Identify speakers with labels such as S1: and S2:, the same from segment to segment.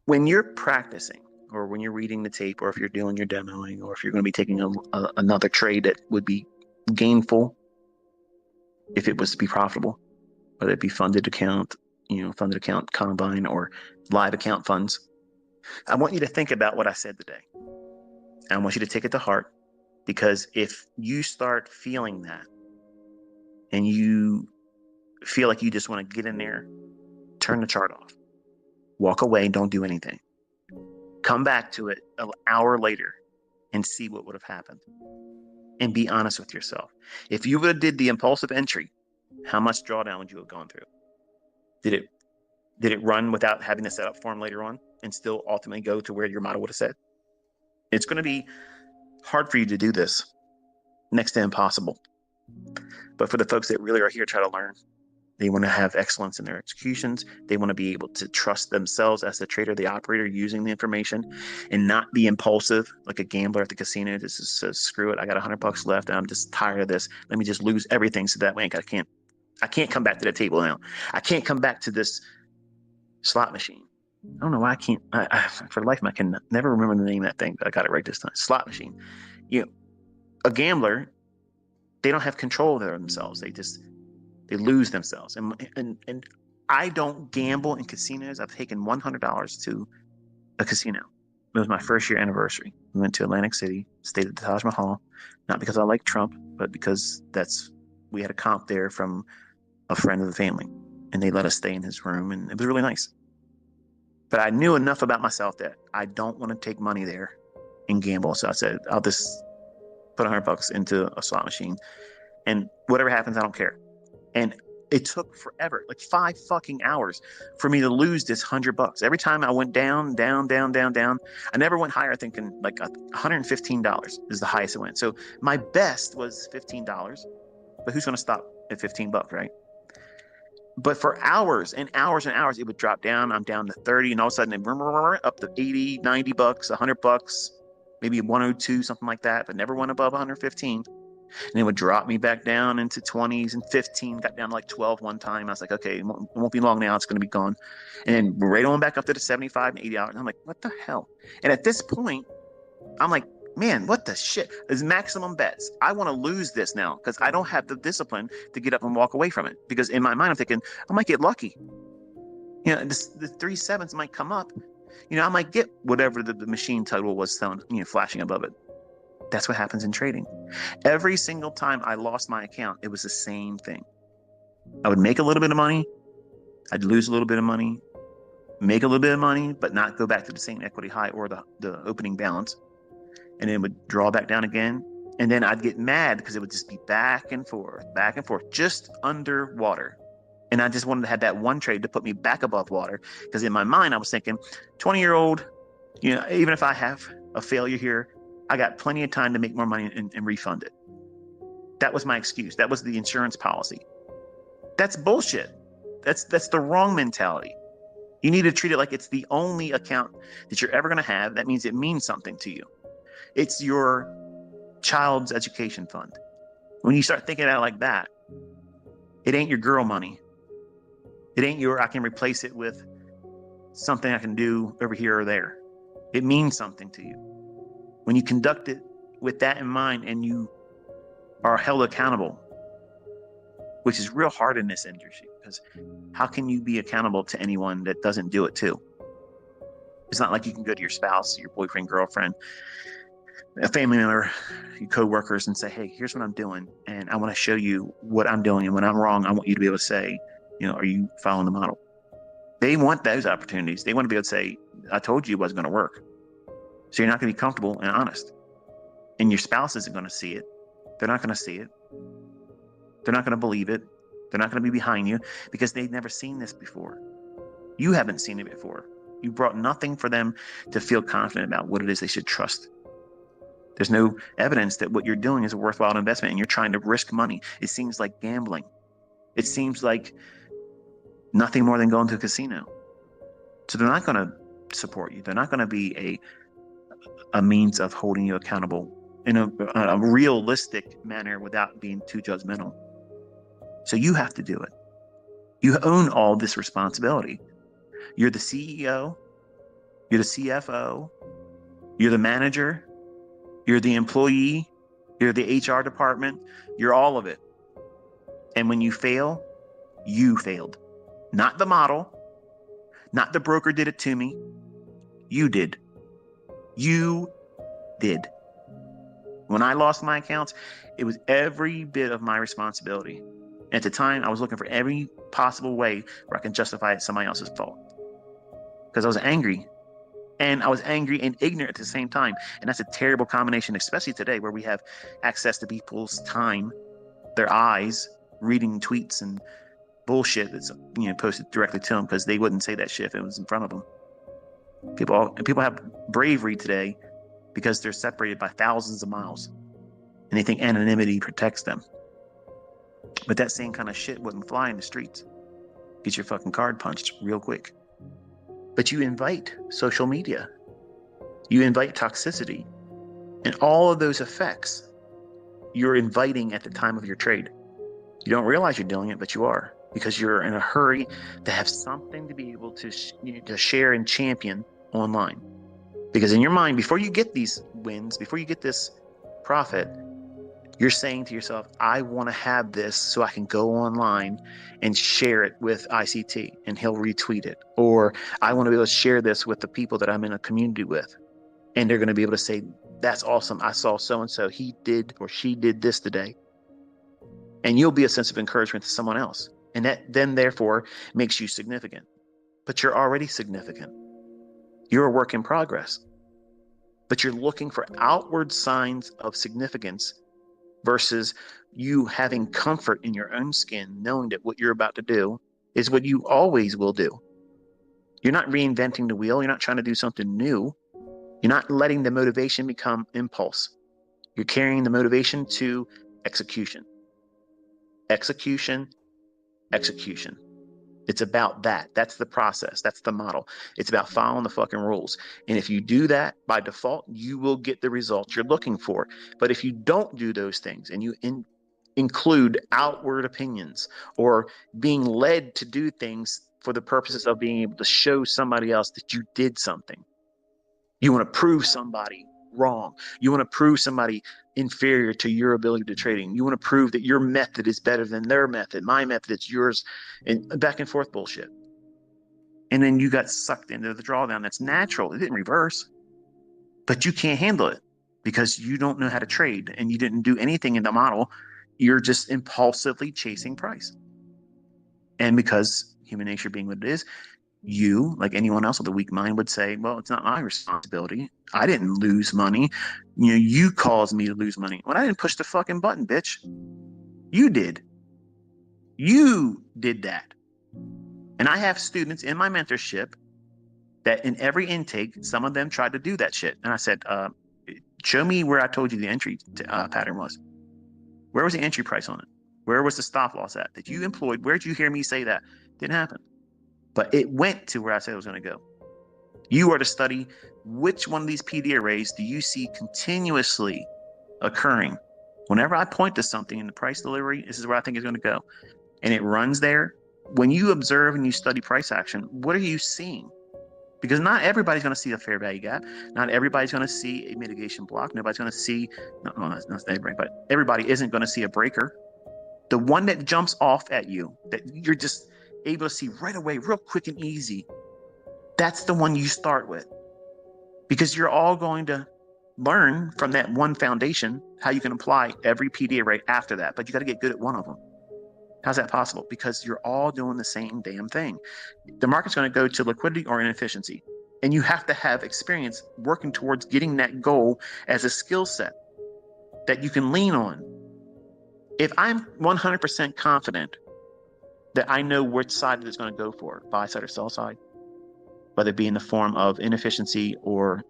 S1: when you're practicing, or when you're reading the tape, or if you're doing your demoing, or if you're going to be taking another trade that would be gainful if it was to be profitable, whether it be funded account, funded account combine, or live account funds, I want you to think about what I said today. I want you to take it to heart, because if you start feeling that and you feel like you just want to get in there, turn the chart off, walk away, don't do anything. Come back to it an hour later and see what would have happened. And be honest with yourself. If you would have did the impulsive entry, how much drawdown would you have gone through? Did it run without having to set up form later on and still ultimately go to where your model would have said? It's going to be hard for you to do this, next to impossible. But for the folks that really are here to try to learn, they want to have excellence in their executions. They want to be able to trust themselves as the trader, the operator, using the information, and not be impulsive like a gambler at the casino. Just says, screw it, I got $100 left and I'm just tired of this. Let me just lose everything so that way I can't come back to the table now. I can't come back to this slot machine. I don't know why I can't. For the life of me, I can never remember the name of that thing, but I got it right this time. Slot machine. A gambler, they don't have control of themselves. They lose themselves. And I don't gamble in casinos. I've taken $100 to a casino. It was my first year anniversary. We went to Atlantic City, stayed at the Taj Mahal, not because I like Trump, but because we had a comp there from a friend of the family, and they let us stay in his room, and it was really nice. But I knew enough about myself that I don't want to take money there and gamble. So I said, I'll just put $100 into a slot machine, and whatever happens, I don't care. And it took forever, like 5 fucking hours, for me to lose this $100. Every time I went down, down, down, down, down. I never went higher, thinking like $115 is the highest it went. So my best was $15, but who's going to stop at $15, right? But for hours and hours and hours, it would drop down. I'm down to 30, and all of a sudden, up to 80, $90, $100, maybe 102, something like that, but never went above 115. And it would drop me back down into 20s and 15, got down to like 12 one time. I was like, okay, it won't be long now. It's going to be gone. And then right on back up to the 75 and $80. And I'm like, what the hell? And at this point, I'm like, man, what the shit? Is maximum bets. I want to lose this now because I don't have the discipline to get up and walk away from it. Because in my mind, I'm thinking, I might get lucky. The 3 sevens might come up. I might get whatever the machine total was telling, flashing above it. That's what happens in trading. Every single time I lost my account, it was the same thing. I would make a little bit of money. I'd lose a little bit of money, make a little bit of money, but not go back to the same equity high or the opening balance. And then it would draw back down again. And then I'd get mad because it would just be back and forth, just underwater. And I just wanted to have that one trade to put me back above water. Because in my mind, I was thinking, 20-year-old, even if I have a failure here, I got plenty of time to make more money and refund it. That was my excuse. That was the insurance policy. That's bullshit. That's the wrong mentality. You need to treat it like it's the only account that you're ever going to have. That means it means something to you. It's your child's education fund. When you start thinking about it like that, it ain't your girl money. It ain't I can replace it with something I can do over here or there. It means something to you. When you conduct it with that in mind and you are held accountable, which is real hard in this industry, because how can you be accountable to anyone that doesn't do it too? It's not like you can go to your spouse, your boyfriend, girlfriend, a family member, your co-workers, and say, hey, here's what I'm doing, and I want to show you what I'm doing, and when I'm wrong, I want you to be able to say, are you following the model? They want those opportunities. They want to be able to say, I told you it wasn't going to work. So you're not going to be comfortable and honest. And your spouse isn't going to see it. They're not going to see it. They're not going to believe it. They're not going to be behind you because they've never seen this before. You haven't seen it before. You brought nothing for them to feel confident about what it is they should trust. There's no evidence that what you're doing is a worthwhile investment and you're trying to risk money. It seems like gambling. It seems like nothing more than going to a casino. So they're not going to support you. They're not going to be a means of holding you accountable in a realistic manner without being too judgmental. So you have to do it. You own all this responsibility. You're the CEO. You're the CFO. You're the manager. You're the employee. You're the HR department. You're all of it. And when you fail, you failed. Not the model. Not the broker did it to me. You did. You did. When I lost my accounts, it was every bit of my responsibility. At the time, I was looking for every possible way where I can justify it somebody else's fault. Because I was angry. And I was angry and ignorant at the same time. And that's a terrible combination, especially today where we have access to people's time, their eyes, reading tweets and bullshit that's posted directly to them, because they wouldn't say that shit if it was in front of them. People have bravery today because they're separated by thousands of miles and they think anonymity protects them. But that same kind of shit wouldn't fly in the streets. Get your fucking card punched real quick. But you invite social media. You invite toxicity. And all of those effects you're inviting at the time of your trade. You don't realize you're doing it, but you are, because you're in a hurry to have something to be able to share and champion online. Because in your mind, before you get these wins, before you get this profit, you're saying to yourself, I want to have this so I can go online and share it with ICT and he'll retweet it. Or I want to be able to share this with the people that I'm in a community with. And they're going to be able to say, that's awesome. I saw so-and-so, he did or she did this today. And you'll be a sense of encouragement to someone else. And that then therefore makes you significant. But you're already significant. You're a work in progress. But you're looking for outward signs of significance versus you having comfort in your own skin, knowing that what you're about to do is what you always will do. You're not reinventing the wheel. You're not trying to do something new. You're not letting the motivation become impulse. You're carrying the motivation to execution. Execution, execution. It's about that. That's the process. That's the model. It's about following the fucking rules. And if you do that by default, you will get the results you're looking for. But if you don't do those things and you include outward opinions or being led to do things for the purposes of being able to show somebody else that you did something, you want to prove somebody wrong. You want to prove somebody inferior to your ability to trading. You want to prove that your method is better than their method. My method is yours, and back and forth bullshit. And then you got sucked into the drawdown. That's natural. It didn't reverse, but you can't handle it because you don't know how to trade and you didn't do anything in the model. You're just impulsively chasing price. And because human nature being what it is, you, like anyone else with a weak mind, would say, well, it's not my responsibility. I didn't lose money. You caused me to lose money. When I didn't push the fucking button, bitch. You did. You did that. And I have students in my mentorship that in every intake, some of them tried to do that shit. And I said, show me where I told you the entry pattern was. Where was the entry price on it? Where was the stop loss at that you employed? Where did you hear me say that? Didn't happen. But it went to where I said it was going to go. You are to study which one of these PD arrays do you see continuously occurring. Whenever I point to something in the price delivery, this is where I think it's going to go. And it runs there. When you observe and you study price action, what are you seeing? Because not everybody's going to see a fair value gap. Not everybody's going to see a mitigation block. Nobody's going to see, not everybody, but everybody isn't going to see a breaker. The one that jumps off at you, that you're just able to see right away, real quick and easy, that's the one you start with. Because you're all going to learn from that one foundation how you can apply every PD array after that. But you got to get good at one of them. How's that possible? Because you're all doing the same damn thing. The market's going to go to liquidity or inefficiency. And you have to have experience working towards getting that goal as a skill set that you can lean on. If I'm 100% confident that I know which side it's going to go for, buy side or sell side, whether it be in the form of inefficiency or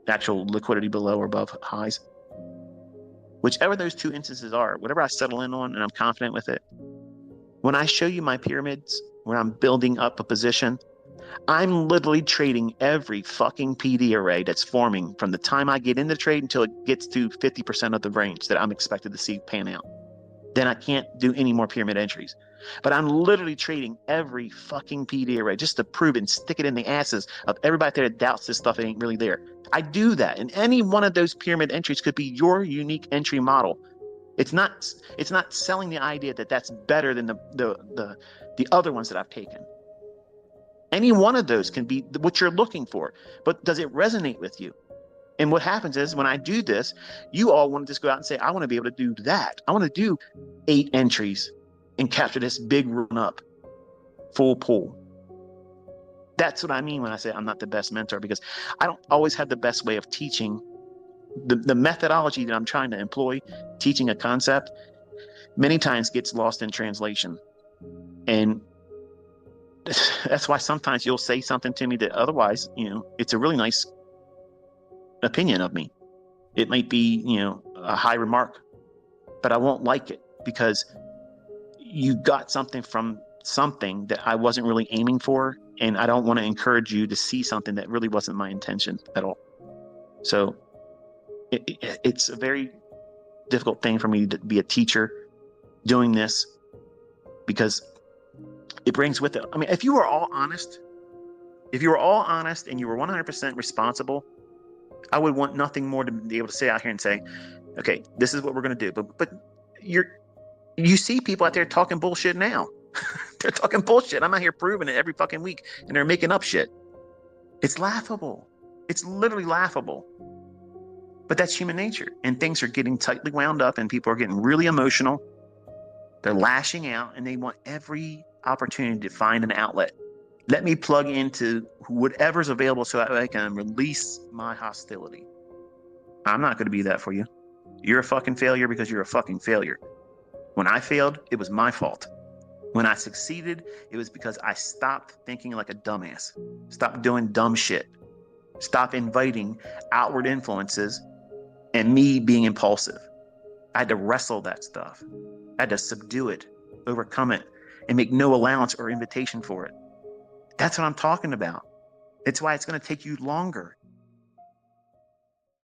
S1: actual liquidity below or above highs, whichever those two instances are, whatever I settle in on and I'm confident with it, when I show you my pyramids, when I'm building up a position, I'm literally trading every fucking PD array that's forming from the time I get in the trade until it gets to 50% of the range that I'm expected to see pan out. Then I can't do any more pyramid entries. But I'm literally trading every fucking PD array just to prove it and stick it in the asses of everybody there that doubts this stuff ain't really there. I do that. And any one of those pyramid entries could be your unique entry model. It's not selling the idea that that's better than the other ones that I've taken. Any one of those can be what you're looking for, but does it resonate with you? And what happens is when I do this, you all want to just go out and say, I want to be able to do that. I want to do 8 entries and capture this big run up full pull. That's what I mean when I say I'm not the best mentor, because I don't always have the best way of teaching. The methodology that I'm trying to employ, teaching a concept, many times gets lost in translation. And that's why sometimes you'll say something to me that otherwise, it's a really nice opinion of me. It might be, a high remark, but I won't like it because you got something from something that I wasn't really aiming for. And I don't want to encourage you to see something that really wasn't my intention at all. So it's a very difficult thing for me to be a teacher doing this, because it brings with it. I mean, if you were all honest and you were 100% responsible, I would want nothing more to be able to sit out here and say, okay, this is what we're going to do. But you see people out there talking bullshit now. They're talking bullshit. I'm out here proving it every fucking week, and they're making up shit. It's laughable. It's literally laughable. But that's human nature, and things are getting tightly wound up, and people are getting really emotional. They're lashing out, and they want every opportunity to find an outlet. Let me plug into whatever's available so that I can release my hostility. I'm not going to be that for you. You're a fucking failure because you're a fucking failure. When I failed, it was my fault. When I succeeded, it was because I stopped thinking like a dumbass. Stopped doing dumb shit. Stopped inviting outward influences and me being impulsive. I had to wrestle that stuff. I had to subdue it, overcome it, and make no allowance or invitation for it. That's what I'm talking about. It's why it's going to take you longer.